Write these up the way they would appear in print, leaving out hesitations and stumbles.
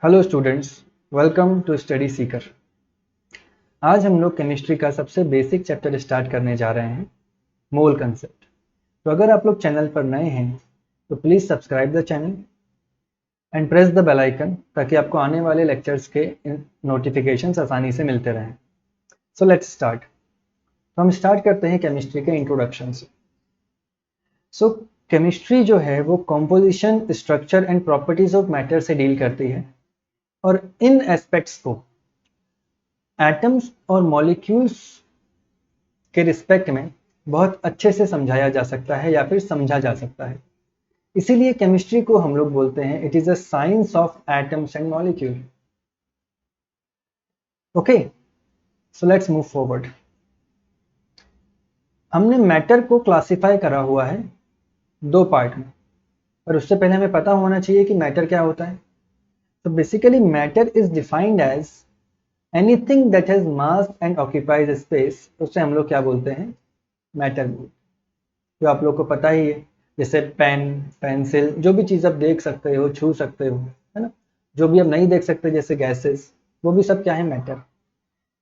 Hello students, welcome to Study Seeker. आज हम लोग केमिस्ट्री का सबसे बेसिक चैप्टर स्टार्ट करने जा रहे हैं, मोल कंसेप्ट। तो अगर आप लोग चैनल पर नए हैं तो please subscribe the channel and press the bell icon ताकि आपको आने वाले लेक्चर्स के नोटिफिकेशंस आसानी से मिलते रहें। So let's start. तो हम स्टार्ट करते हैं केमिस्ट्री के इंट्रोडक्शन से। सो केमिस्ट्री जो है वो composition, structure and properties of matter से डील करती है और इन एस्पेक्ट्स को एटम्स और मॉलिक्यूल्स के रिस्पेक्ट में बहुत अच्छे से समझाया जा सकता है या फिर समझा जा सकता है। इसीलिए केमिस्ट्री को हम लोग बोलते हैं it is a science of atoms and molecule. Okay, so let's move forward. हमने मैटर को क्लासिफाई करा हुआ है दो पार्ट में, पर उससे पहले हमें पता होना चाहिए कि मैटर क्या होता है। तो basically matter is defined as anything that has mass and occupies space. उससे हम लोग क्या बोलते हैं? मैटर बोलते हैं। जो आप लोग को पता ही है, जैसे पेन, पेंसिल, जो भी चीज़ आप देख सकते हो, छू सकते हो, है ना। जो भी आप नहीं देख सकते जैसे गैसेस, वो भी सब क्या है? मैटर।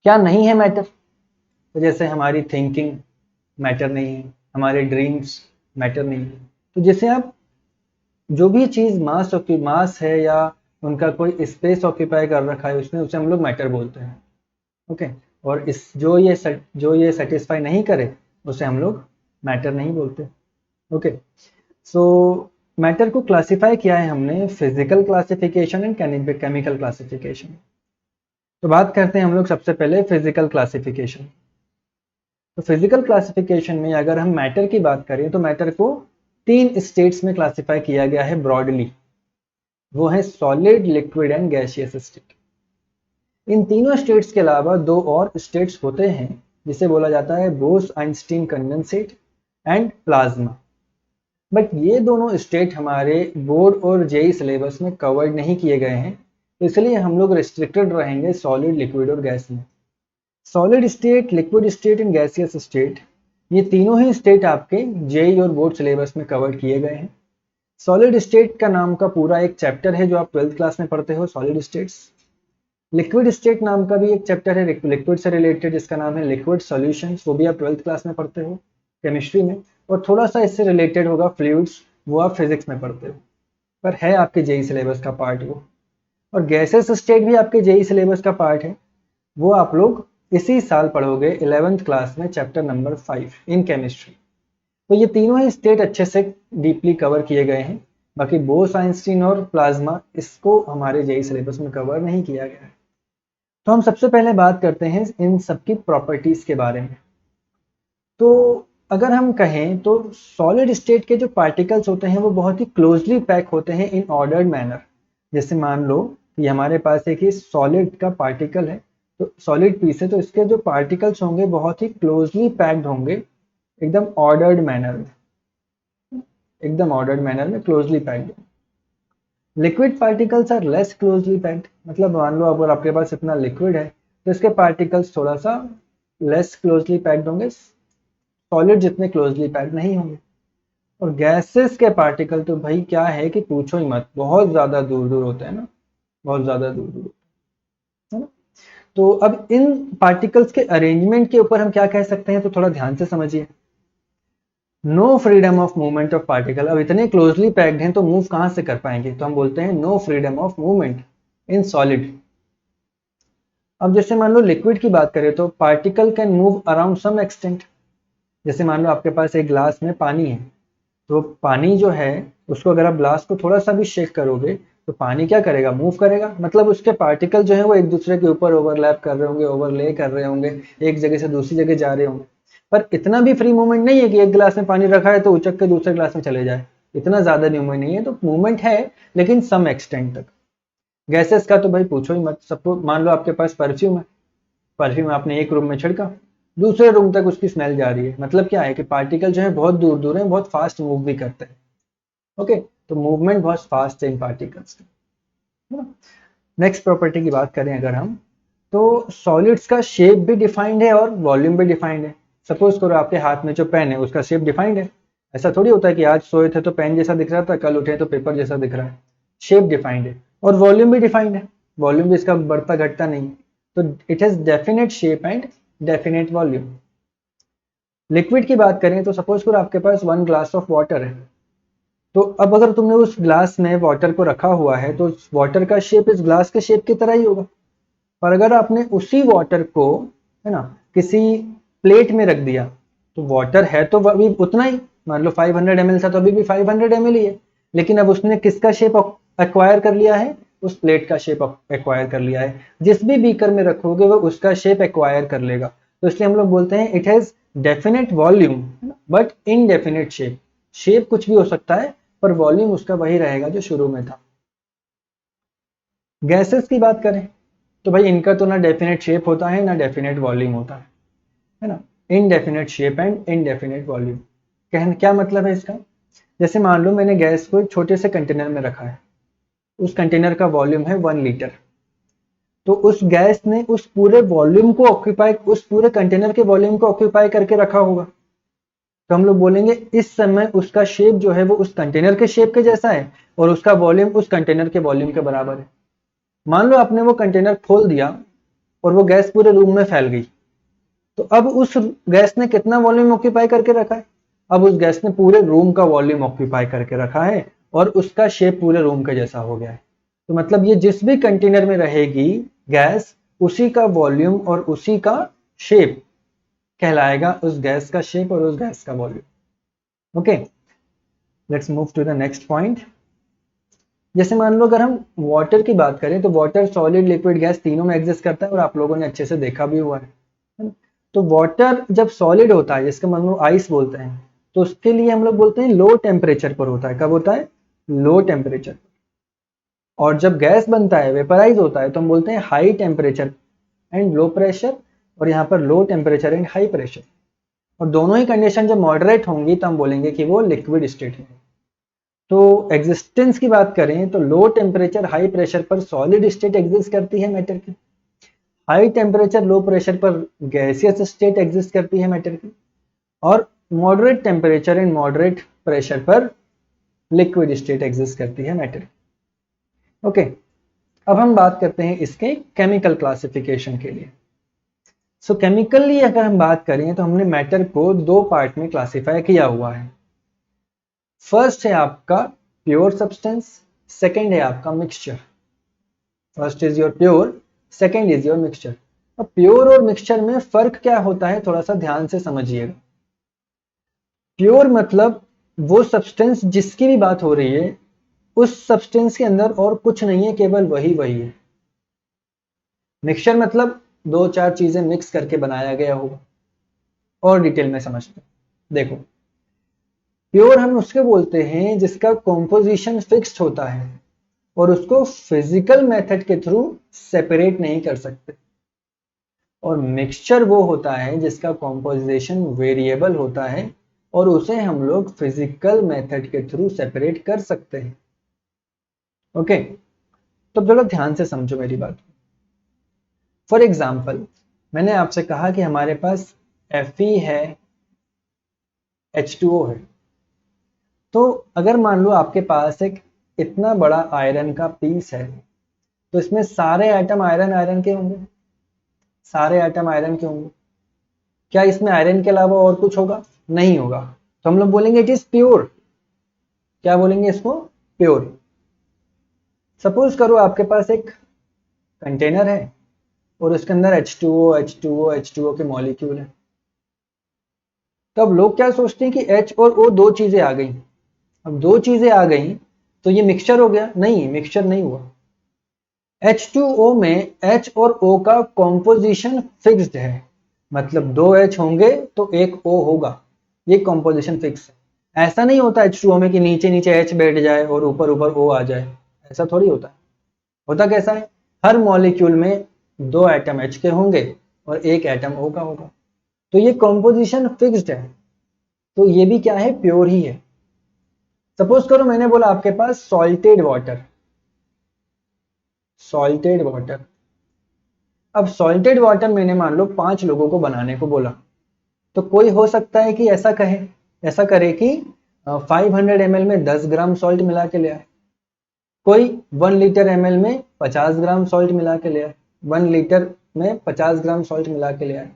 क्या नहीं है मैटर? तो जैसे हमारी थिंकिंग मैटर नहीं है, हमारे ड्रीम्स मैटर नहीं है। तो जैसे आप जो भी चीज़ मास है या उनका कोई स्पेस ऑक्यूपाई कर रखा है उसमें, उसे हम लोग मैटर बोलते हैं। ओके, और इस जो ये सेटिस्फाई नहीं करे उसे हम लोग मैटर नहीं बोलते। ओके, सो मैटर को क्लासिफाई किया है हमने physical classification and chemical classification. तो बात करते हैं हम लोग सबसे पहले फिजिकल क्लासिफिकेशन। तो फिजिकल क्लासिफिकेशन में अगर हम मैटर की बात करें तो मैटर को तीन स्टेट्स में क्लासिफाई किया गया है ब्रॉडली। वो है solid, liquid and gaseous state. इन तीनों स्टेट्स के अलावा दो और स्टेट्स होते हैं जिसे बोला जाता है Bose-Einstein condensate and plasma. But ये दोनों स्टेट हमारे बोर्ड और जेई सिलेबस में कवर्ड नहीं किए गए हैं, तो इसलिए हम लोग रिस्ट्रिक्टेड रहेंगे सॉलिड, लिक्विड और गैस में। Solid state, liquid state and gaseous state, ये तीनों ही स्टेट आपके जेई और बोर्ड सिलेबस में कवर किए गए हैं। सॉलिड स्टेट का नाम का पूरा एक चैप्टर है जो आप 12th क्लास में पढ़ते हो, सॉलिड स्टेट्स। लिक्विड स्टेट नाम का भी एक चैप्टर है लिक्विड से रिलेटेड जिसका नाम है लिक्विड सॉल्यूशंस, वो भी आप 12th क्लास में पढ़ते हो केमिस्ट्री में। और थोड़ा सा इससे रिलेटेड होगा फ्लूइड्स, वो आप फिजिक्स में पढ़ते हो, पर है आपके जेई सिलेबस का पार्ट वो। और गैसेस स्टेट भी आपके जेई सिलेबस का पार्ट है, वो आप लोग इसी साल पढ़ोगे 11th क्लास में चैप्टर नंबर 5 इन केमिस्ट्री। तो ये तीनों ही स्टेट अच्छे से डीपली कवर किए गए हैं। बाकी बोस-आइंस्टीन और प्लाज्मा, इसको हमारे जेई सिलेबस में कवर नहीं किया गया है। तो हम सबसे पहले बात करते हैं इन सबकी प्रॉपर्टीज के बारे में। तो अगर हम कहें तो सॉलिड स्टेट के जो पार्टिकल्स होते हैं वो बहुत ही क्लोजली पैक होते हैं इन ऑर्डर्ड मैनर। जैसे मान लो कि हमारे पास एक ही सॉलिड का पार्टिकल है, तो सॉलिड पीस है, तो इसके जो पार्टिकल्स होंगे बहुत ही क्लोजली पैक्ड होंगे, एकदम ऑर्डर्ड मैनर में, एकदम ऑर्डर्ड मैनर में closely packed. Liquid particles are less closely packed. मतलब मान लो अगर आपके पास इतना लिक्विड है तो इसके पार्टिकल्स थोड़ा सा लेस क्लोजली पैक्ड होंगे, सॉलिड जितने क्लोजली पैक्ड नहीं होंगे। और गैसेस के पार्टिकल तो भाई क्या है कि पूछो ही मत, बहुत ज़्यादा दूर दूर होते हैं ना, बहुत ज़्यादा दूर दूर, है ना। तो अब इन पार्टिकल्स के अरेंजमेंट के ऊपर हम क्या कह सकते हैं, तो थोड़ा ध्यान से समझिए। No freedom of movement of particle. अब इतने क्लोजली पैक्ड हैं तो मूव कहाँ से कर पाएंगे, तो हम बोलते हैं no freedom of movement in solid. अब जैसे मान लो लिक्विड की बात करें तो particle can move around some extent. जैसे मान लो आपके पास एक ग्लास में पानी है, तो पानी जो है उसको अगर आप ग्लास को थोड़ा सा भी शेक करोगे तो पानी क्या करेगा? मूव करेगा। मतलब उसके पार्टिकल जो है वो एक दूसरे के ऊपर ओवरलैप कर रहे होंगे, ओवरले कर रहे होंगे, एक जगह से दूसरी जगह जा रहे होंगे। पर इतना भी फ्री मूवमेंट नहीं है कि एक गिलास में पानी रखा है तो उचक के दूसरे गिलास में चले जाए, इतना ज्यादा मूवमेंट नहीं है। तो मूवमेंट है लेकिन सम एक्सटेंट तक। गैसेस का तो भाई पूछो ही मत। सपोज मान लो आपके पास परफ्यूम है, परफ्यूम आपने एक रूम में छिड़का, दूसरे रूम तक उसकी स्मेल जा रही है। मतलब क्या है कि पार्टिकल जो है बहुत दूर दूर है, बहुत फास्ट मूव भी करते हैं। ओके, तो मूवमेंट बहुत फास्ट है इन पार्टिकल्स का। नेक्स्ट प्रॉपर्टी की बात करें अगर हम, तो सॉलिड्स का शेप भी डिफाइंड है और वॉल्यूम भी डिफाइंड है। सपोज करो आपके हाथ में जो पेन है उसका शेप डिफाइंड है। ऐसा थोड़ी होता है कि आज सोए थे तो पेन जैसा दिख रहा था, कल उठे तो पेपर जैसा दिख रहा है। शेप डिफाइंड है और वॉल्यूम भी डिफाइंड है। वॉल्यूम भी इसका बढ़ता घटता नहीं, तो it has definite shape and definite volume. Liquid की बात करें तो सपोज करो आपके पास 1 ग्लास ऑफ वाटर है, तो अब अगर तुमने उस ग्लास में वाटर को रखा हुआ है तो वाटर का शेप इस ग्लास के शेप की तरह ही होगा। पर अगर आपने उसी वाटर को, है ना, किसी प्लेट में रख दिया, तो वाटर है तो अभी उतना ही, मान लो 500 ml था तो अभी भी 500 ml ही है, लेकिन अब उसने किसका शेप एक्वायर कर लिया है, उस प्लेट का शेप एक्वायर कर लिया है। जिस भी बीकर में रखोगे वो उसका शेप एक्वायर कर लेगा, तो इसलिए हम लोग बोलते हैं it has definite volume but indefinite shape. Shape कुछ भी हो सकता है पर वॉल्यूम उसका वही रहेगा जो शुरू में था। गैसेस की बात करें तो भाई इनका तो ना डेफिनेट शेप होता है ना डेफिनेट वॉल्यूम होता है ना, indefinite shape and indefinite volume. कहने क्या मतलब है इसका, जैसे मान लो मैंने गैस को एक छोटे से कंटेनर में रखा है, उस कंटेनर का वॉल्यूम है 1 लीटर, तो उस गैस ने उस पूरे वॉल्यूम को ऑक्यूपाई, उस पूरे कंटेनर के वॉल्यूम को ऑक्यूपाई करके रखा होगा, तो हम लोग बोलेंगे इस समय उसका शेप जो है वो उस कंटेनर के शेप के जैसा है और उसका वॉल्यूम उस कंटेनर के वॉल्यूम के बराबर है। मान लो आपने वो कंटेनर खोल दिया और वो गैस पूरे रूम में फैल गई, तो अब उस गैस ने कितना वॉल्यूम ऑक्यूपाई करके रखा है, अब उस गैस ने पूरे रूम का वॉल्यूम ऑक्यूपाई करके रखा है और उसका शेप पूरे रूम के जैसा हो गया है। तो मतलब ये जिस भी कंटेनर में रहेगी गैस, उसी का वॉल्यूम और उसी का शेप कहलाएगा उस गैस का शेप और उस गैस का volume. Okay, let's move to the next point. जैसे मान लो अगर हम वाटर की बात करें तो वाटर सॉलिड लिक्विड गैस तीनों में एग्जिस्ट करता है और आप लोगों ने अच्छे से देखा भी हुआ है। तो वाटर जब सॉलिड होता है, जिसका मान लो आइस बोलते हैं, तो उसके लिए हम लोग बोलते हैं लो टेम्परेचर पर होता है। कब होता है, लो टेम्परेचर। और जब गैस बनता है, वेपराइज होता है, तो हम बोलते हैं high temperature and low pressure, और यहाँ पर low temperature and high pressure. और दोनों ही कंडीशन जब मॉडरेट होंगी तो हम बोलेंगे कि वो लिक्विड स्टेट है। तो एग्जिस्टेंस की बात करें तो लो टेम्परेचर हाई प्रेशर पर सॉलिड स्टेट एग्जिस्ट करती है मैटर की, हाई टेम्परेचर लो प्रेशर पर गैसियस स्टेट एग्जिस्ट करती है मैटर की, और moderate temperature and moderate pressure पर लिक्विड स्टेट एग्जिस्ट करती है मैटर की। ओके, अब हम बात करते हैं इसके केमिकल क्लासिफिकेशन के लिए। सो केमिकली अगर हम बात करें तो हमने मैटर को 2 पार्ट में क्लासिफाई किया हुआ है। फर्स्ट है आपका प्योर सब्सटेंस, सेकेंड है आपका mixture. First is your pure, second is your mixture. अब प्योर और मिक्सचर में फर्क क्या होता है थोड़ा सा ध्यान से समझिएगा। प्योर मतलब वो सब्सटेंस जिसकी भी बात हो रही है उस सब्सटेंस के अंदर और कुछ नहीं है, केवल वही वही है। मिक्सचर मतलब 2-4 चीजें मिक्स करके बनाया गया होगा। और डिटेल में समझते हैं, देखो प्योर हम उसके बोलते हैं जिसका कॉम्पोजिशन फिक्स्ड होता है और उसको फिजिकल मेथड के थ्रू सेपरेट नहीं कर सकते। और मिक्सचर वो होता है जिसका कॉम्पोजिशन वेरिएबल होता है और उसे हम लोग फिजिकल मेथड के थ्रू सेपरेट कर सकते हैं। ओके, तो थोड़ा ध्यान से समझो मेरी बात। फॉर एग्जाम्पल, मैंने आपसे कहा कि हमारे पास Fe है, H2O है। तो अगर मान लो आपके पास एक इतना बड़ा आयरन का पीस है, तो इसमें सारे एटम आयरन आयरन के होंगे, सारे एटम आयरन के होंगे। क्या इसमें आयरन के अलावा और कुछ होगा, नहीं होगा, तो हम लोग बोलेंगे इट इज प्योर। क्या बोलेंगे इसको, प्योर। सपोज करो आपके पास एक कंटेनर है और उसके अंदर H2O H2O H2O के मॉलिक्यूल है। तो अब लोग क्या सोचते हैं कि H और O दो चीजें आ गई। अब दो चीजें आ गई तो ये मिक्सचर हो गया, नहीं मिक्सचर नहीं हुआ। H2O में H और O का कॉम्पोजिशन फिक्स्ड है, मतलब 2 H होंगे तो एक O होगा, ये कॉम्पोजिशन फिक्स है। ऐसा नहीं होता H2O में कि नीचे नीचे H बैठ जाए और ऊपर ऊपर O आ जाए, ऐसा थोड़ी होता है। होता कैसा है, हर मॉलिक्यूल में 2 एटम H के होंगे और एक एटम O का होगा, तो ये कॉम्पोजिशन फिक्स्ड है। तो ये भी क्या है, प्योर ही है। सपोज करो मैंने बोला आपके पास सॉल्टेड वाटर, सॉल्टेड वाटर। अब सॉल्टेड वाटर मैंने मान लो 5 लोगों को बनाने को बोला, तो कोई हो सकता है कि ऐसा कहे, ऐसा करे कि 500 ml में 10 ग्राम सॉल्ट मिला के ले आए। कोई 1 लीटर ml में 50 ग्राम सॉल्ट मिला के ले आए, 1 लीटर में 50 ग्राम सॉल्ट मिला के ले आए।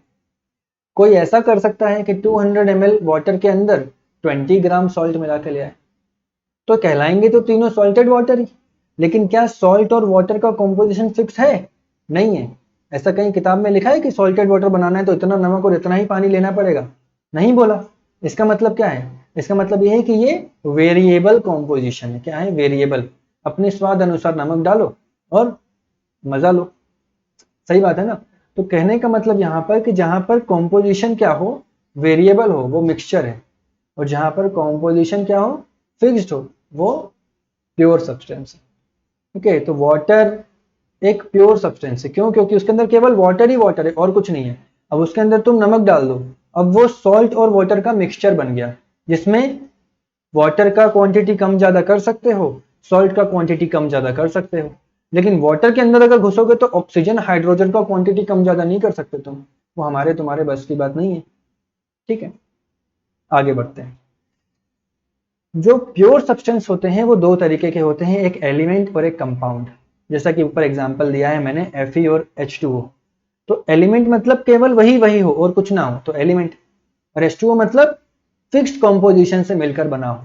कोई ऐसा कर सकता है कि 200 ml वाटर के अंदर 20 ग्राम सॉल्ट मिला के ले आए, तो कहलाएंगे तो तीनों सॉल्टेड वाटर ही। लेकिन क्या सॉल्ट और वाटर का कॉम्पोजिशन फिक्स है? नहीं है। ऐसा कहीं किताब में लिखा है कि सॉल्टेड वाटर बनाना है तो इतना नमक और इतना ही पानी लेना पड़ेगा? नहीं बोला। इसका मतलब क्या है? इसका मतलब यह है कि ये वेरिएबल कॉम्पोजिशन है। क्या है? वेरिएबल। अपने स्वाद अनुसार नमक डालो और मजा लो। सही बात है ना? तो कहने का मतलब यहाँ पर कि जहां पर कॉम्पोजिशन क्या हो, वेरिएबल हो, वो मिक्सचर है, और जहां पर कॉम्पोजिशन क्या हो, फिक्स्ड हो, वो प्योर सब्सटेंस है। ओके, तो वाटर एक प्योर सब्सटेंस है। क्यों? क्योंकि उसके अंदर केवल वाटर ही वाटर है और कुछ नहीं है। अब उसके अंदर तुम नमक डाल दो, अब वो सॉल्ट और वाटर का मिक्सचर बन गया, जिसमें वाटर का क्वांटिटी कम ज्यादा कर सकते हो, सॉल्ट का क्वांटिटी कम ज्यादा कर सकते हो। लेकिन वाटर के अंदर अगर घुसोगे तो ऑक्सीजन हाइड्रोजन का क्वांटिटी कम ज्यादा नहीं कर सकते तुम। वो हमारे तुम्हारे बस की बात नहीं है। ठीक है, आगे बढ़ते हैं। जो प्योर सब्सटेंस होते हैं वो दो तरीके के होते हैं, एक एलिमेंट और एक कंपाउंड। जैसा कि ऊपर एग्जांपल दिया है मैंने, Fe और H2O। तो एलिमेंट मतलब केवल वही वही हो और कुछ ना हो तो एलिमेंट, और H2O मतलब फिक्स्ड कॉम्पोजिशन से मिलकर बना हो,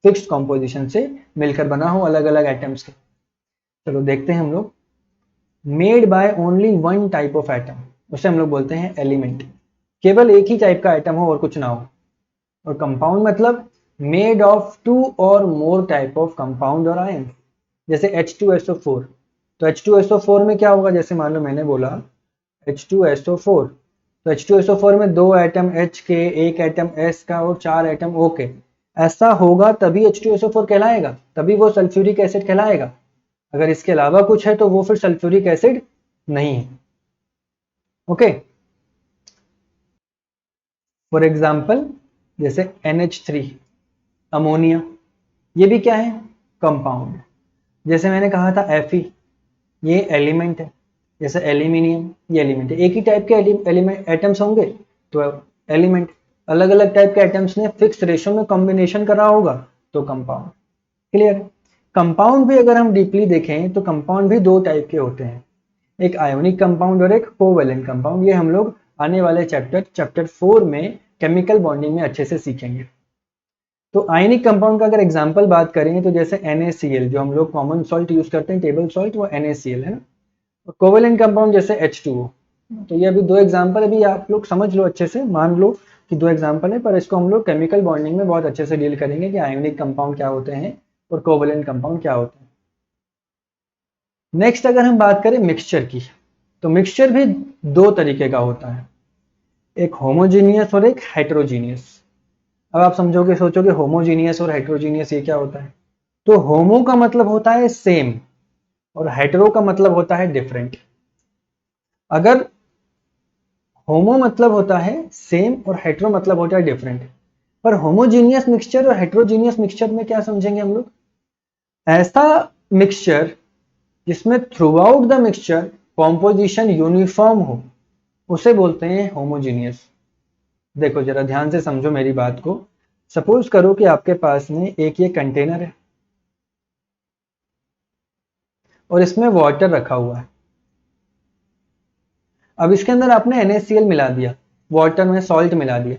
फिक्स्ड कॉम्पोजिशन से मिलकर बना हो अलग अलग एटम्स के। चलो देखते हैं हम लोग। Made by only one type of atom, उसे हम लोग बोलते हैं एलिमेंट। केवल एक ही टाइप का एटम हो और कुछ ना हो। और कंपाउंड मतलब मेड ऑफ 2 और मोर टाइप ऑफ कंपाउंड और आयन। जैसे H2SO4, तो H2SO4 में क्या होगा? जैसे मान लो मैंने बोला H2SO4, तो H2SO4 में 2 एटम H के, 1 एटम S का और 4 एटम O के। ऐसा होगा तभी H2SO4 कहलाएगा, तभी वो सल्फ्यूरिक एसिड कहलाएगा। अगर इसके अलावा कुछ है तो वो फिर सल्फ्यूरिक एसिड नहीं है। ओके, फॉर एग्जाम्पल जैसे NH3, अमोनिया, ये भी क्या है? कंपाउंड। जैसे मैंने कहा था Fe, ये एलिमेंट है। जैसे एल्यूमिनियम, ये एलिमेंट है। एक ही टाइप के एलिमेंट एटम्स होंगे तो एलिमेंट, अलग अलग टाइप के एटम्स ने फिक्स रेशो में कॉम्बिनेशन करा होगा तो कंपाउंड। क्लियर? कंपाउंड भी अगर हम डीपली देखें तो कंपाउंड भी दो टाइप के होते हैं, एक आयोनिक कंपाउंड और एक कोवेलेंट कंपाउंड। ये हम लोग आने वाले चैप्टर 4 में केमिकल बॉन्डिंग में अच्छे से सीखेंगे। तो आयनिक कंपाउंड का अगर एग्जांपल बात करें तो जैसे NaCl, जो हम लोग कॉमन सॉल्ट यूज करते हैं, टेबल सॉल्ट, वो NaCl है ना। और कोवेलेंट कंपाउंड जैसे H2O। तो ये अभी दो एग्जांपल, अभी आप लोग समझ लो अच्छे से, मान लो कि दो एग्जांपल है, पर इसको हम लोग केमिकल बॉन्डिंग में बहुत अच्छे से डील करेंगे कि आयोनिक कंपाउंड क्या होते हैं और कोवेलेंट कंपाउंड क्या होते हैं। नेक्स्ट अगर हम बात करें मिक्सचर की, तो मिक्सचर भी दो तरीके का होता है, एक होमोजीनियस और एक हेटेरोजीनियस। अब आप समझोगे, सोचोगे होमोजीनियस और हेटेरोजीनियस ये क्या होता है? तो होमो का मतलब होता है सेम और हेटेरो का मतलब होता है डिफरेंट। अगर होमो मतलब होता है सेम और हेटेरो मतलब होता है डिफरेंट, पर होमोजीनियस मिक्सचर और हेटेरोजीनियस मिक्सचर में क्या समझेंगे हम लोग? ऐसा मिक्सचर जिसमें through out the mixture composition uniform हो, उसे बोलते हैं होमोजीनियस। देखो जरा ध्यान से समझो मेरी बात को। सपोज करो कि आपके पास में एक ये कंटेनर है और इसमें वाटर रखा हुआ है। अब इसके अंदर आपने NaCl मिला दिया, वाटर में सॉल्ट मिला दिया,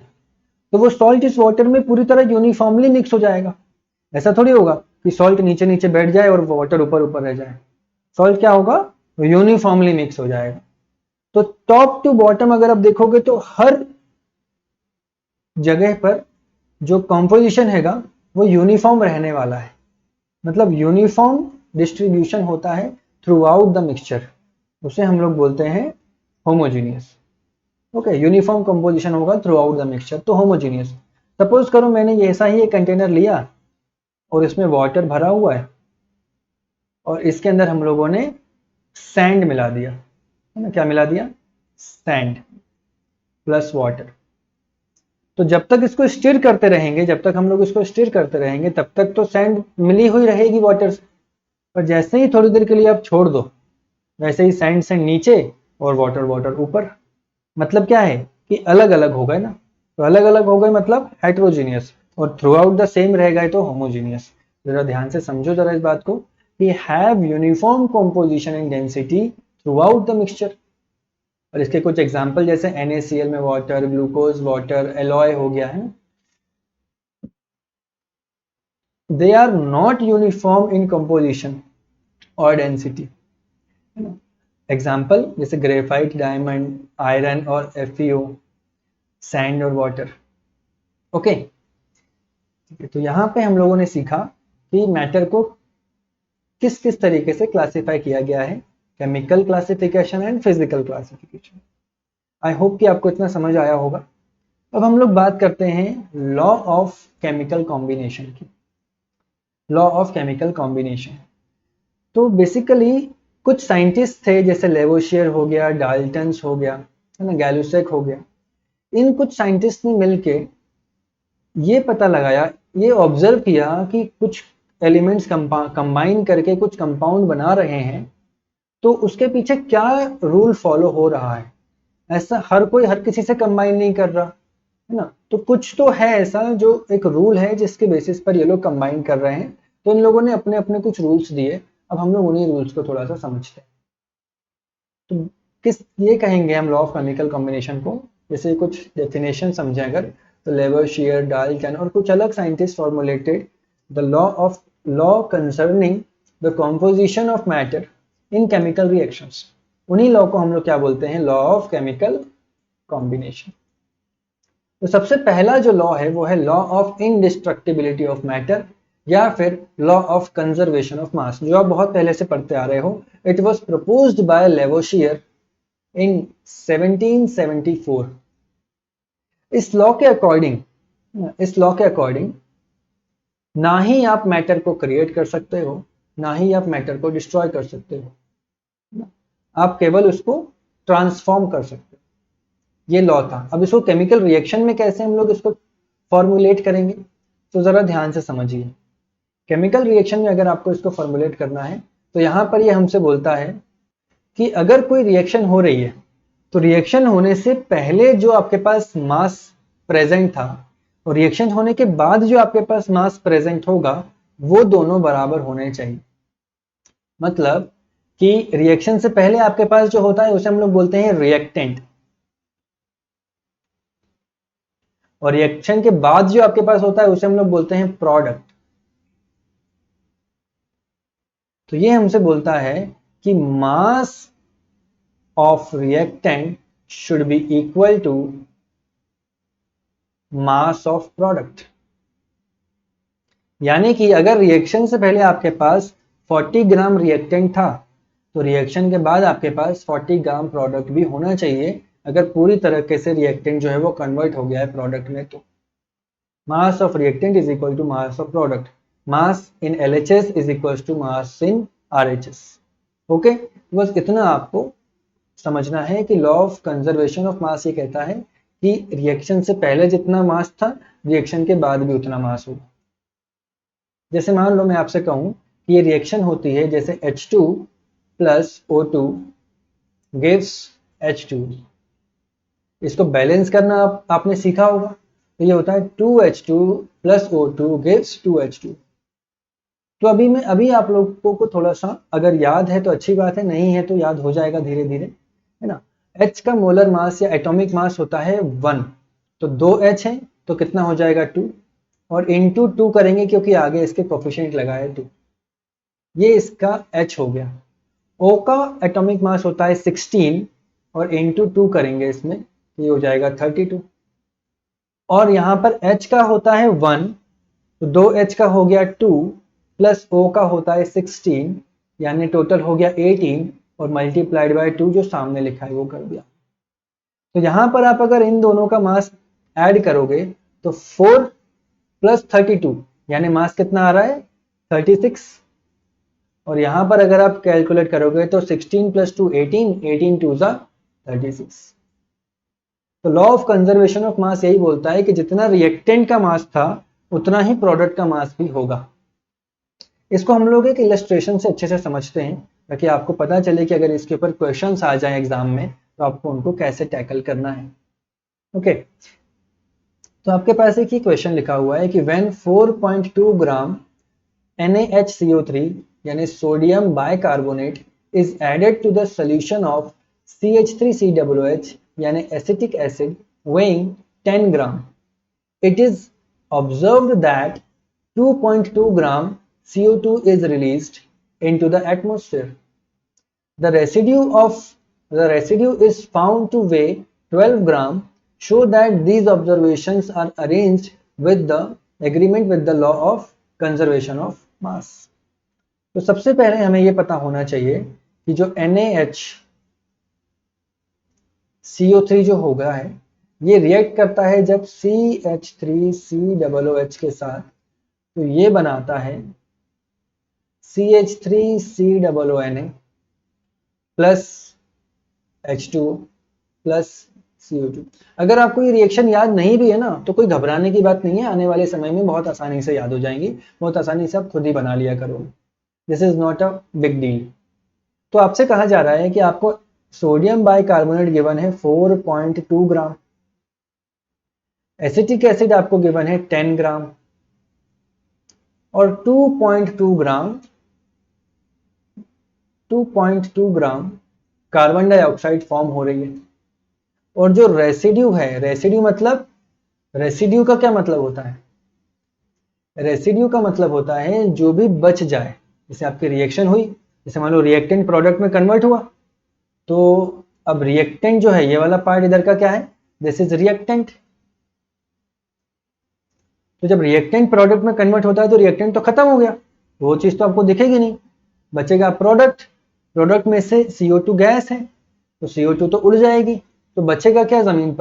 तो वो सॉल्ट इस वाटर में पूरी तरह यूनिफॉर्मली मिक्स हो जाएगा। ऐसा थोड़ी होगा कि सॉल्ट नीचे नीचे बैठ जाए और वाटर ऊपर ऊपर रह जाए। सॉल्ट क्या होगा? यूनिफॉर्मली मिक्स हो जाएगा। तो टॉप टू बॉटम अगर आप देखोगे तो हर जगह पर जो कॉम्पोजिशन हैगा वो यूनिफॉर्म रहने वाला है। मतलब यूनिफॉर्म डिस्ट्रीब्यूशन होता है थ्रू आउट द मिक्सचर, उसे हम लोग बोलते हैं होमोजीनियस। ओके, यूनिफॉर्म कंपोजिशन होगा थ्रू आउट द मिक्सचर, तो होमोजीनियस। सपोज करो मैंने ये ऐसा ही एक कंटेनर लिया और इसमें वाटर भरा हुआ है और इसके अंदर हम लोगों ने सैंड मिला दिया, है ना? क्या मिला दिया? Sand plus water. तो जब तक इसको स्टिर करते रहेंगे, जब तक हम लोग इसको स्टिर करते रहेंगे, तब तक तो सैंड मिली हुई रहेगी वाटर से। पर जैसे ही थोड़ी देर के लिए आप छोड़ दो, वैसे ही सैंड से नीचे और वाटर वाटर ऊपर। मतलब क्या है कि अलग अलग हो गए ना। तो अलग अलग हो गए मतलब हेटेरोजीनियस, और थ्रू आउट द सेम रह गए तो होमोजीनियस। जरा ध्यान से समझो जरा इस बात को he have uniform composition and density throughout the mixture। और इसके कुछ एग्जाम्पल जैसे NaCl में वाटर, ग्लूकोज वाटर, एलॉय हो गया है। They are not uniform in composition और डेंसिटी। एग्जाम्पल जैसे ग्रेफाइट, डायमंड, आयरन और FeO, सैंड और वाटर। ओके, तो यहाँ पे हम लोगों ने सीखा कि मैटर को किस किस तरीके से क्लासिफाई किया गया है, chemical classification and physical classification. I hope कि आपको इतना समझ आया होगा। अब हम लोग बात करते हैं लॉ ऑफ केमिकल कॉम्बिनेशन की। लॉ ऑफ केमिकल कॉम्बिनेशन, तो बेसिकली कुछ साइंटिस्ट थे जैसे लेवोशियर हो गया, डाल्टन्स हो गया, है ना, गैलुसेक हो गया। इन कुछ साइंटिस्ट ने मिलके ये पता लगाया, ये ऑब्जर्व किया कि कुछ एलिमेंट्स कंबाइन करके कुछ कंपाउंड बना रहे हैं, तो उसके पीछे क्या रूल फॉलो हो रहा है। ऐसा हर कोई हर किसी से कंबाइन नहीं कर रहा, है ना, तो कुछ तो है ऐसा जो एक रूल है जिसके बेसिस पर ये लोग कंबाइन कर रहे हैं। तो इन लोगों ने अपने अपने कुछ रूल्स दिए। अब हम लोग उन्हीं रूल्स को थोड़ा सा समझते हैं। तो किस ये कहेंगे हम लॉ ऑफ केमिकल कॉम्बिनेशन को, जैसे कुछ डेफिनेशन समझें अगर, तो लेवोशियर, डाल्टन और कुछ अलग scientist formulated the law concerning the composition of matter in chemical reactions. उन्हीं लॉ को हम लोग क्या बोलते हैं, लॉ ऑफ केमिकल कॉम्बिनेशन। तो सबसे पहला जो लॉ है वो है law of indestructibility of matter, या फिर law of conservation of mass, जो आप बहुत पहले से पढ़ते आ रहे हो। It was proposed by Lavoisier in 1774। इस लॉ के अकॉर्डिंग ना ही आप मैटर को क्रिएट कर सकते हो, ना ही आप मैटर को डिस्ट्रॉय कर सकते हो, आप केवल उसको ट्रांसफॉर्म कर सकते हो। ये लॉ था। अब इसको केमिकल रिएक्शन में कैसे हम लोग इसको फॉर्मुलेट करेंगे, तो जरा ध्यान से समझिए। केमिकल रिएक्शन में अगर आपको इसको फॉर्मुलेट करना है, तो यहां पर ये हमसे बोलता है कि अगर कोई रिएक्शन हो रही है, तो रिएक्शन होने से पहले जो आपके पास मास प्रेजेंट था और रिएक्शन होने के बाद जो आपके पास मास प्रेजेंट होगा, वो दोनों बराबर होने चाहिए। मतलब कि रिएक्शन से पहले आपके पास जो होता है उसे हम लोग बोलते हैं रिएक्टेंट, और रिएक्शन के बाद जो आपके पास होता है उसे हम लोग बोलते हैं प्रोडक्ट। तो ये हमसे बोलता है कि mass of reactant should be equal to mass of product. यानी कि अगर रिएक्शन से पहले आपके पास 40 ग्राम रिएक्टेंट था, तो रिएक्शन के बाद आपके पास 40 ग्राम प्रोडक्ट भी होना चाहिए, अगर पूरी तरीके से रिएक्टेंट जो है वो कन्वर्ट हो गया है प्रोडक्ट में। तो mass of reactant is equal to mass of product. Mass in LHS is equal to mass in RHS। Okay, बस इतना आपको समझना है कि law of conservation of mass ये कहता है कि रिएक्शन से पहले जितना मास था, रिएक्शन के बाद भी उतना मास होगा। जैसे मान लो मैं आपसे कहूं कि ये रिएक्शन होती है, जैसे H2 plus O2 gives H2। इसको बैलेंस करना आपने सीखा होगा। तो ये होता है 2H2 plus O2 gives 2H2। तो अभी आप लोगों को थोड़ा सा अगर याद है तो अच्छी बात है, नहीं है तो याद हो जाएगा धीरे धीरे, है ना। H का मोलर मास या एटॉमिक मास होता है 1, तो 2H है तो कितना हो जाएगा 2, और इंटू 2 करेंगे क्योंकि आगे इसके कोफिशिएंट लगा है 2, ये इसका H हो गया। O का एटॉमिक मास होता है 16, और इंटू 2 करेंगे इसमें, ये हो जाएगा 32। और यहाँ पर H का होता है 1, तो 2H का हो गया 2, प्लस O का होता है 16, यानी टोटल हो गया 18, और मल्टीप्लाइड बाय 2 जो सामने लिखा है वो कर दिया। तो यहाँ पर आप अगर इन दोनों का मास ऐड करोगे तो 4 प्लस 32, यानी मास कितना आ रहा है 36। और यहाँ पर अगर आप कैलकुलेट करोगे तो 16 प्लस 2 18, 18 टू ज़ा 36। तो लॉ ऑफ कंजर्वेशन ऑफ मास यही बोलता है कि जितना रिएक्टेंट का मास था उतना ही प्रोडक्ट का मास भी होगा। इसको हम लोग एक इलस्ट्रेशन से अच्छे से समझते हैं, ताकि आपको पता चले कि अगर इसके ऊपर क्वेश्चंस आ जाएं एग्जाम में तो आपको उनको कैसे टैकल करना है। ओके, तो आपके पास एक ही क्वेश्चन लिखा हुआ है कि व्हेन 4.2 ग्राम NaHCO3 यानी sodium bicarbonate is added to the solution of CH3COOH यानी acetic acid weighing 10 gram. It is observed that 2.2 gram CO2 is released into the atmosphere. The residue is found to weigh 12 gram, show that these observations are arranged with the agreement with the law of conservation of mass. तो सबसे पहले हमें ये पता होना चाहिए कि जो NaHCO3 जो होगा है ये रिएक्ट करता है जब CH3COOH के साथ, तो ये बनाता है CH3COONA plus H2O plus CO2। अगर आपको ये रिएक्शन याद नहीं भी है ना तो कोई घबराने की बात नहीं है, आने वाले समय में बहुत आसानी से याद हो जाएंगी, बहुत आसानी से आप खुद ही बना लिया करोगे। This is not a big deal. तो आपसे कहा जा रहा है कि आपको सोडियम बाइकार्बोनेट गिवन है 4.2 ग्राम, एसिटिक एसिड आपको गिवन है 10 ग्राम और 2.2 ग्राम कार्बन डाइऑक्साइड फॉर्म हो रही है। और जो रेसिड्यू है, रेसिड्यू का क्या मतलब होता है? रेसिड्यू का मतलब होता है जो भी बच जाए, जैसे आपकी रिएक्शन हुई, जैसे मान लो रिएक्टेंट प्रोडक्ट में कन्वर्ट हुआ, तो अब रिएक्टेंट जो है ये वाला पार्ट इधर का क्या है, दिस इज रिएक्टेंट। तो जब रिएक्टेंट प्रोडक्ट में कन्वर्ट होता है तो रिएक्टेंट तो खत्म हो गया, वो चीज तो आपको दिखेगी नहीं, बचेगा प्रोडक्ट। प्रोडक्ट में से CO2 गैस है तो CO2 तो उड़ जाएगी, तो बचेगा क्या जमीन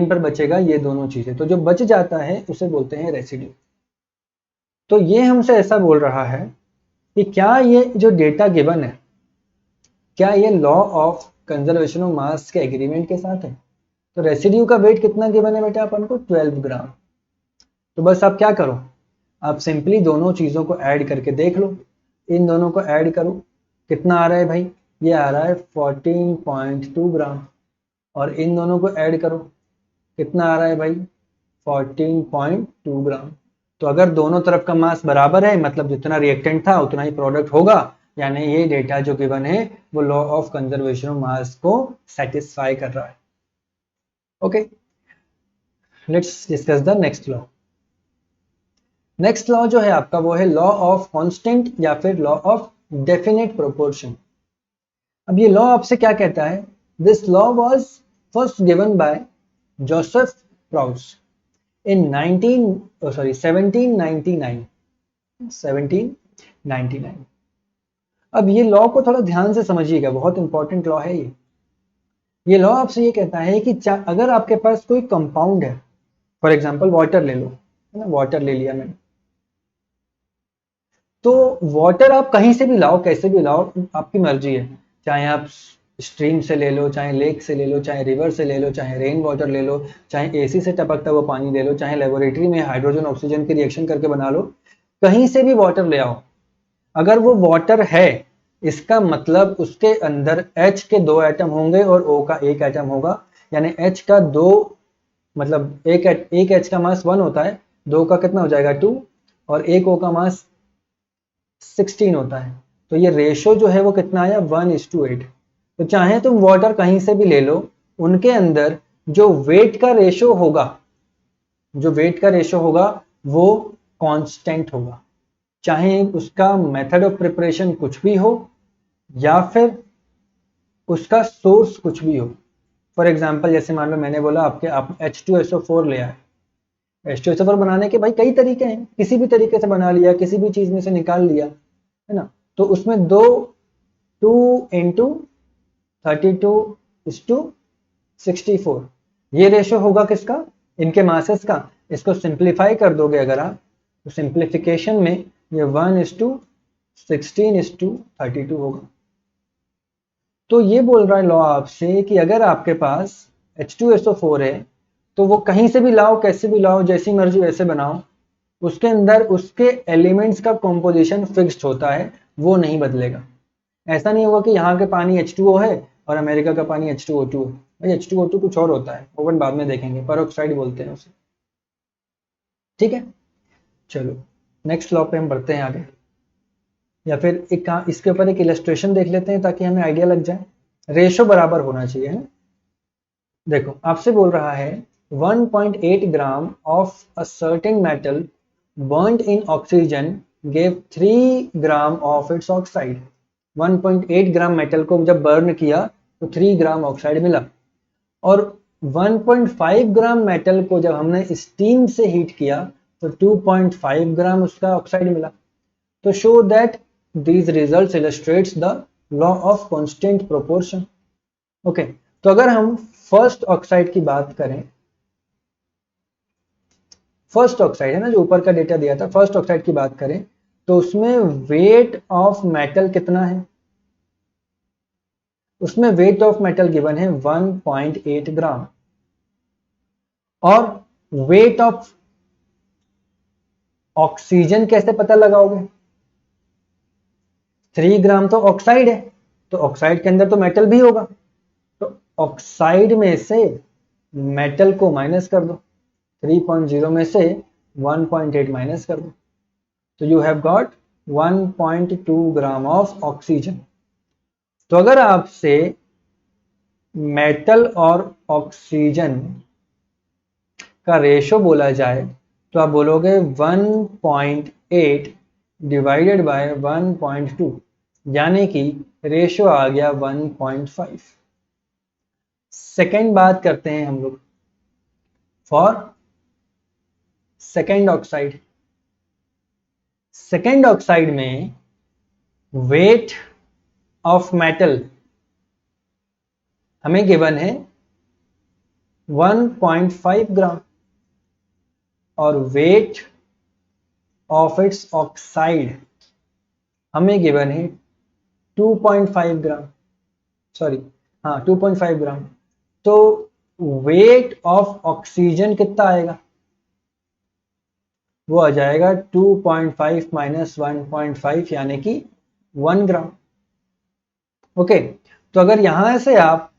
पर बचेगा ये दोनों चीजें। तो जो बच जाता है उसे बोलते हैं रेसिड्यू। तो ये हमसे ऐसा बोल रहा है कि क्या ये जो डेटा गिवन है, क्या ये लॉ ऑफ कंजर्वेशन ऑफ मास के एग्रीमेंट के साथ है? तो रेसिड्यू का वेट कितना गिवन है बेटा अपन को? 12 ग्राम। तो बस आप क्या करो, आप सिंपली दोनों चीजों को ऐड करके देख लो, इन दोनों को ऐड करो, कितना आ रहा है भाई? ये आ रहा है 14.2 ग्राम। और इन दोनों को ऐड करो, कितना आ रहा है भाई? 14.2 ग्राम। तो अगर दोनों तरफ का मास बराबर है, मतलब जितना रिएक्टेंट था उतना ही प्रोडक्ट होगा, यानी ये डेटा जो गिवन है वो लॉ ऑफ कंजर्वेशन ऑफ मास को सेटिस्फाई कर रहा है। Okay, let's discuss the next law. Next law जो है आपका वो है लॉ ऑफ कांस्टेंट या फिर लॉ ऑफ डेफिनेट प्रोपोर्शन। अब ये लॉ आपसे क्या कहता है? This law was first given by Joseph Proust in 1799। अब ये लॉ को थोड़ा ध्यान से समझिएगा, बहुत इंपॉर्टेंट लॉ है ये लॉ आपसे ये कहता है कि अगर आपके पास कोई कंपाउंड है, फॉर एग्जांपल वाटर ले लो, है ना, वाटर ले लिया मैंने, तो वाटर आप कहीं से भी लाओ, कैसे भी लाओ, आपकी मर्जी है, चाहे आप स्ट्रीम से ले लो, चाहे लेक से ले लो, चाहे रिवर से ले लो, चाहे रेन वाटर ले लो, चाहे एसी से टपकता हुआ पानी ले लो, चाहे लेबोरेटरी में हाइड्रोजन ऑक्सीजन की रिएक्शन करके बना लो, कहीं से भी वाटर ले आओ। अगर वो वाटर है, इसका मतलब उसके अंदर H के 2 एटम होंगे और O का 1 एटम होगा, यानी H का 2 मतलब एक H का मास 1 होता है, 2 का कितना हो जाएगा 2, और एक O का मास 16 होता है। तो ये रेशो जो है वो कितना आया? 1:8। तो चाहे तुम वाटर कहीं से भी ले लो, उनके अंदर जो वेट का रेशो होगा वो कांस्टेंट होगा, चाहे उसका मेथड ऑफ प्रिपरेशन कुछ भी हो या फिर उसका सोर्स कुछ भी हो। फॉर एग्जाम्पल जैसे मान लो मैंने बोला आप H2SO4 ले आए, H2SO4 बनाने के भाई कई तरीके हैं, किसी भी तरीके से बना लिया, किसी भी चीज में से निकाल लिया, है ना, तो उसमें 2 × 32:64 ये रेशो होगा किसका? इनके मासेस का। इसको सिंप्लीफाई कर दोगे अगर आप, तो सिंप्लीफिकेशन में ये 1:16:32 होगा। तो ये बोल रहा है लॉ आपसे कि अगर आपके पास H2SO4 है तो वो कहीं से भी लाओ, कैसे भी लाओ, जैसी मर्जी वैसे बनाओ, उसके अंदर उसके एलिमेंट्स का कॉम्पोजिशन फिक्स्ड होता है, वो नहीं बदलेगा। ऐसा नहीं होगा कि यहाँ के पानी H2O है और अमेरिका का पानी H2O2 है। भाई H2O2 कुछ और होता है, ओवन बाद में देखेंगे, पेरोक्साइड बोलते हैं उसे। ठीक है, चलो नेक्स्ट लॉ पे हम बढ़ते हैं आगे। या फिर इसके ऊपर एक इलस्ट्रेशन देख लेते हैं ताकि हमें आइडिया लग जाए। रेशो बराबर होना चाहिए, है। देखो आपसे बोल रहा है 1.8 gram of a certain metal burned in oxygen gave 3 gram of its oxide. 1.8 gram metal को जब बर्न किया तो 3 ग्राम ऑक्साइड मिला, और 1.5 ग्राम मेटल को जब हमने स्टीम से हीट किया तो 2.5 ग्राम उसका ऑक्साइड मिला। तो show that these results illustrates the law of constant proportion। Okay, तो अगर हम फर्स्ट ऑक्साइड की बात करें, फर्स्ट ऑक्साइड है ना जो ऊपर का डेटा दिया था, फर्स्ट ऑक्साइड की बात करें तो उसमें वेट ऑफ मेटल कितना है? उसमें वेट ऑफ मेटल गिवन है 1.8 ग्राम, और वेट ऑफ ऑक्सीजन कैसे पता लगाओगे? 3 ग्राम तो ऑक्साइड है, तो ऑक्साइड के अंदर तो मेटल भी होगा, तो ऑक्साइड में से मेटल को माइनस कर दो, 3.0 में से 1.8 माइनस कर दो, तो you have got 1.2 gram of oxygen. तो अगर आपसे मेटल और ऑक्सीजन का रेशो बोला जाए तो आप बोलोगे 1.8 डिवाइडेड बाय 1.2, यानी कि रेशो आ गया 1.5। सेकेंड बात करते हैं हम लोग for second oxide. Second oxide में वेट ऑफ मेटल हमें गिवन है 1.5 ग्राम, और वेट ऑफ इट्स ऑक्साइड हमें गिवन है 2.5 ग्राम, सॉरी हाँ 2.5 ग्राम। तो वेट ऑफ ऑक्सीजन कितना आएगा? वो आ जाएगा 2.5 माइनस 1.5 यानी कि 1 ग्राम। ओके, तो अगर यहां से आप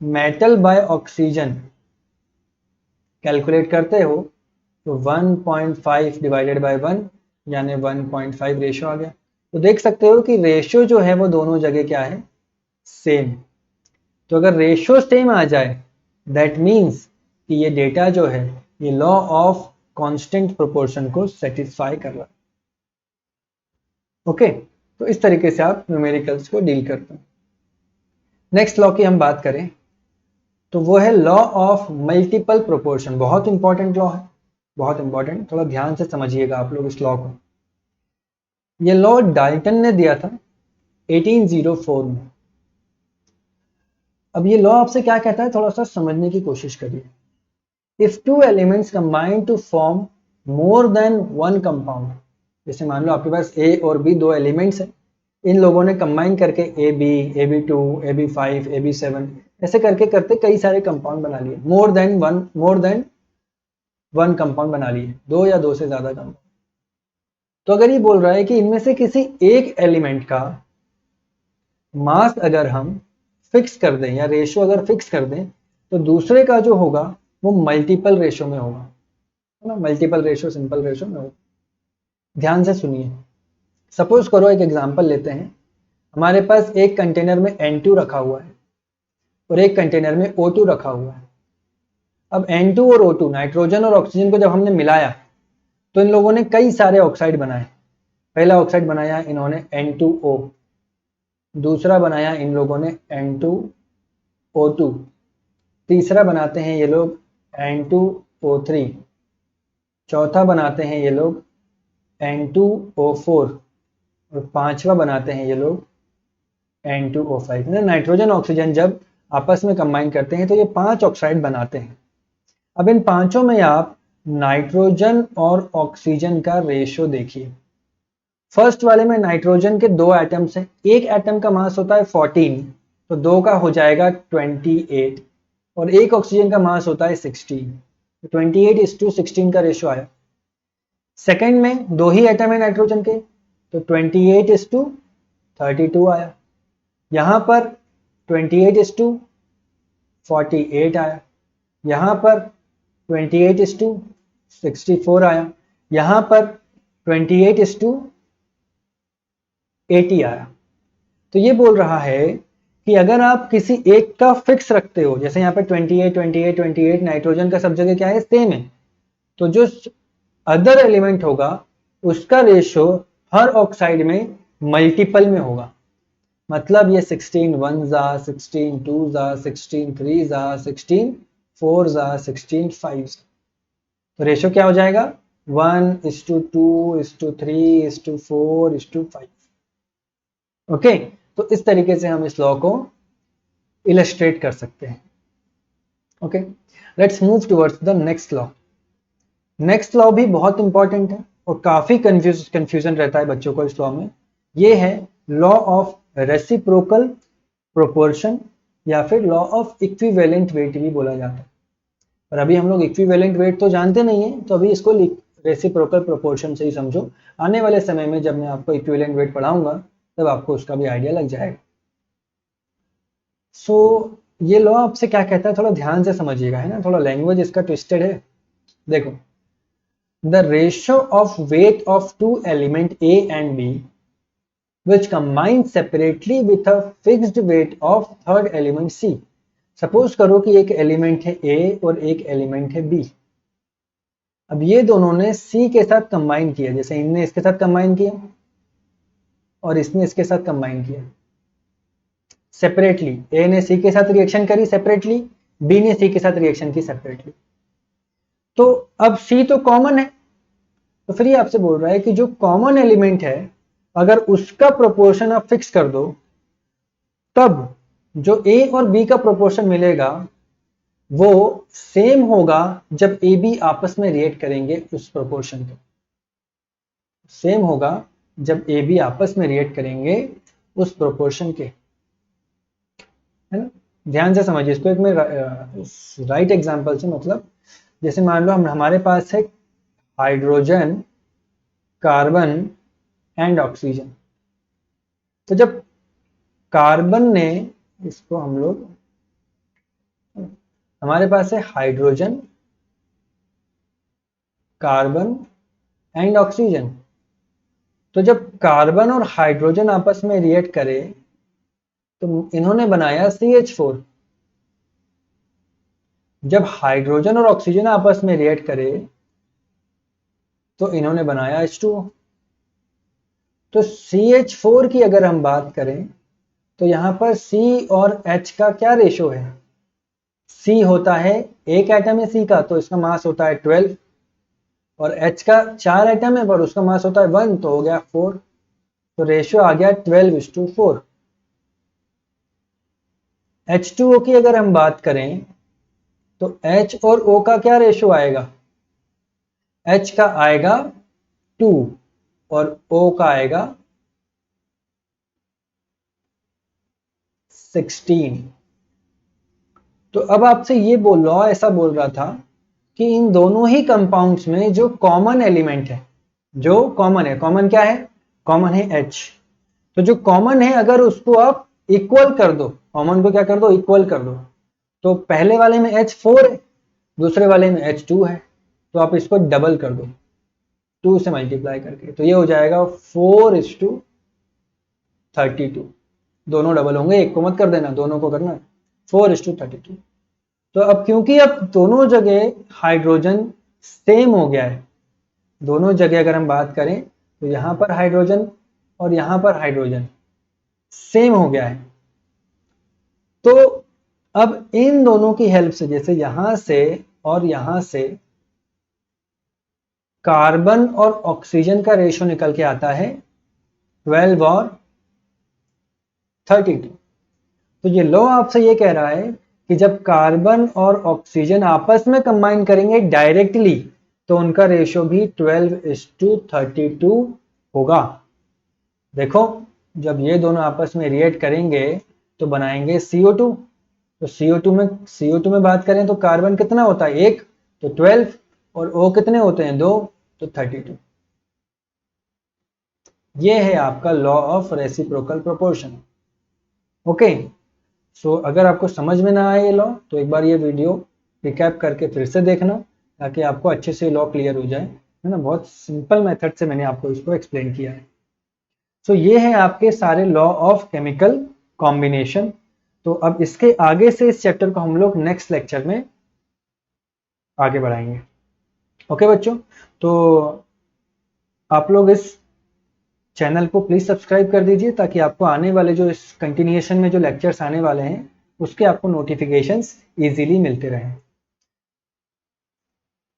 मेटल बाय ऑक्सीजन कैलकुलेट करते हो तो 1.5 डिवाइडेड बाय 1 यानी 1.5 रेशो आ गया। तो देख सकते हो कि रेशो जो है वो दोनों जगह क्या है? सेम। तो अगर रेशो सेम आ जाए दैट मीन्स कि ये डेटा जो है ये लॉ ऑफ कांस्टेंट प्रोपोर्शन को सेटिस्फाई कर रहा है। ओके, तो इस तरीके से आप न्यूमेरिकल्स को डील करते हैं। नेक्स्ट लॉ की हम बात करें तो वो है लॉ ऑफ मल्टीपल प्रोपोर्शन। बहुत इंपॉर्टेंट लॉ है, बहुत इंपॉर्टेंट, थोड़ा ध्यान से समझिएगा आप लोग इस लॉ को। ये लॉ डाल्टन ने दिया था 1804 में। अब ये लॉ आपसे क्या कहता है, थोड़ा सा समझने की कोशिश करिए। If two elements combine to form more than one compound, जैसे मान लो आपके पास ए और बी दो एलिमेंट्स हैं, इन लोगों ने कंबाइन करके AB2, AB5, AB7 ऐसे करके करते कई सारे कंपाउंड बना लिए, मोर देन वन कंपाउंड बना लिए, दो या दो से ज्यादा कंपाउंड। तो अगर ये बोल रहा है कि इनमें से किसी एक एलिमेंट का मास अगर हम फिक्स कर दें या रेशो अगर फिक्स कर दें तो दूसरे का जो होगा वो मल्टीपल रेशो में होगा, है ना। मल्टीपल रेशो सिंपल रेशो में होगा। ध्यान से सुनिए, सपोज करो एक एग्जांपल लेते हैं। हमारे पास एक कंटेनर में N2 रखा हुआ है और एक कंटेनर में O2 रखा हुआ है। अब N2 और O2 नाइट्रोजन और ऑक्सीजन को जब हमने मिलाया तो इन लोगों ने कई सारे ऑक्साइड बनाए। पहला ऑक्साइड बनाया इन्होंने N2O, दूसरा बनाया इन लोगों ने N2O2, तीसरा बनाते हैं ये लोग N2O3, चौथा बनाते हैं ये लोग N2O4 और पांचवा बनाते हैं ये लोग N2O5। नाइट्रोजन ऑक्सीजन जब आपस में कंबाइन करते हैं तो ये 5 ऑक्साइड बनाते हैं। अब इन पांचों में आप नाइट्रोजन और ऑक्सीजन का रेशो देखिए। फर्स्ट वाले में नाइट्रोजन के 2 एटम्स हैं, एक एटम का मास होता है 14, तो 2 का हो जाएगा 28, और एक ऑक्सीजन का मास होता है 16, तो 28:16 का रेशो आया। सेकंड में 2 ही एटम है नाइट्रोजन के, तो 28:32 आया। यहां पर 28:48 आया, यहां पर 28:64 आया, यहां पर 28:32 80 आया। तो ये बोल रहा है कि अगर आप किसी एक का फिक्स रखते हो, जैसे यहाँ पे 28 28 28, नाइट्रोजन का सब जगह क्या है, सेम है, तो जो अदर एलिमेंट होगा उसका रेशो हर ऑक्साइड में मल्टीपल में होगा। मतलब ये 16 1 जा, 16 2 जा, 16 3 जा, 16 4 जा, 16 5, तो रेशो क्या हो जाएगा 1:2:3:4:5। ओके, तो इस तरीके से हम इस लॉ को इलस्ट्रेट कर सकते हैं। Okay, let's move towards the next law. Next law भी बहुत इंपॉर्टेंट है और काफी कंफ्यूजन रहता है बच्चों को इस लॉ में। ये है लॉ ऑफ रेसिप्रोकल प्रोपोर्शन, या फिर लॉ ऑफ इक्विवेलेंट वेट भी बोला जाता है। और अभी हम लोग इक्विवेलेंट वेट तो जानते नहीं है, तो अभी इसको रेसिप्रोकल प्रोपोर्शन से ही समझो। आने वाले समय में जब मैं आपको इक्विवेलेंट वेट पढ़ाऊंगा तब आपको उसका भी आइडिया लग जाएगा। सो ये लॉ आपसे क्या कहता है, थोड़ा ध्यान से समझिएगा, है ना, थोड़ा लैंग्वेज इसका ट्विस्टेड है। देखो, the ratio of weight of two element A and B which combine separately with a fixed weight of third element C। Suppose करो कि एक एलिमेंट है A और एक एलिमेंट है B। अब ये दोनों ने C के साथ कंबाइन किया, जैसे इनने इसके साथ कंबाइन किया और इसने इसके साथ कंबाइन किया सेपरेटली। A ने C के साथ रिएक्शन करी सेपरेटली, B ने C के साथ रिएक्शन की सेपरेटली। तो अब C तो कॉमन है, तो फिर ये आपसे बोल रहा है कि जो कॉमन एलिमेंट है अगर उसका प्रोपोर्शन आप फिक्स कर दो, तब जो A और B का प्रोपोर्शन मिलेगा वो सेम होगा जब ए बी आपस में रिएक्ट करेंगे उस प्रोपोर्शन को। सेम होगा जब ए बी आपस में रिएक्ट करेंगे उस प्रोपोर्शन के, है ना। ध्यान से समझिए इसको, एक मैं राइट एग्जांपल से, मतलब जैसे मान लो हमारे पास है हाइड्रोजन, कार्बन एंड ऑक्सीजन। तो जब कार्बन ने, इसको हम लोग, हमारे पास है हाइड्रोजन, कार्बन एंड ऑक्सीजन। तो जब कार्बन और हाइड्रोजन आपस में रिएक्ट करे तो इन्होंने बनाया CH4। जब हाइड्रोजन और ऑक्सीजन आपस में रिएक्ट करे तो इन्होंने बनाया H2O। तो CH4 की अगर हम बात करें तो यहां पर C और H का क्या रेशो है, C होता है, एक एटम है C का तो इसका मास होता है 12, और H का 4 एटम है पर उसका मास होता है 1, तो हो गया 4। तो रेशियो आ गया 12:4। H2O की अगर हम बात करें तो H और O का क्या रेशियो आएगा, H का आएगा 2 और O का आएगा 16। तो अब आपसे ये लॉ ऐसा बोल रहा था कि इन दोनों ही कंपाउंड्स में जो कॉमन एलिमेंट है, जो कॉमन है, कॉमन क्या है, कॉमन है H। तो जो कॉमन है अगर उसको आप इक्वल कर दो, कॉमन को क्या कर दो, इक्वल कर दो, तो पहले वाले में H4 है, दूसरे वाले में H2 है, तो आप इसको डबल कर दो 2 से मल्टीप्लाई करके, तो ये हो जाएगा 4:32। दोनों डबल होंगे, एक को मत कर देना, दोनों को करना, 4:32। तो अब क्योंकि अब दोनों जगह हाइड्रोजन सेम हो गया है, दोनों जगह अगर हम बात करें तो यहां पर हाइड्रोजन और यहां पर हाइड्रोजन सेम हो गया है, तो अब इन दोनों की हेल्प से, जैसे यहां से और यहां से, कार्बन और ऑक्सीजन का रेशियो निकल के आता है 12 और 32। तो ये लॉ आपसे ये कह रहा है कि जब कार्बन और ऑक्सीजन आपस में कंबाइन करेंगे डायरेक्टली तो उनका रेशियो भी 12:32 होगा। देखो, जब ये दोनों आपस में रिएक्ट करेंगे तो बनाएंगे CO2। तो CO2 में बात करें तो कार्बन कितना होता है, 1, तो 12, और O कितने होते हैं, 2, तो 32। ये है आपका law of reciprocal proportion. Okay, so अगर आपको समझ में ना आए ये लॉ तो एक बार ये वीडियो रिकैप करके फिर से देखना, ताकि आपको अच्छे से लॉ क्लियर हो जाए, है ना। बहुत सिंपल मेथड से मैंने आपको इसको एक्सप्लेन किया है। सो ये है आपके सारे लॉ ऑफ केमिकल कॉम्बिनेशन। तो अब इसके आगे से इस चैप्टर को हम लोग नेक्स्ट लेक्चर में आगे बढ़ाएंगे। ओके बच्चों, तो आप लोग इस चैनल को प्लीज़ सब्सक्राइब कर दीजिए ताकि आपको आने वाले जो इस कंटिन्यूएशन में जो लेक्चर्स आने वाले हैं उसके आपको नोटिफिकेशंस इजीली मिलते रहें।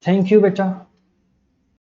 थैंक यू बेटा।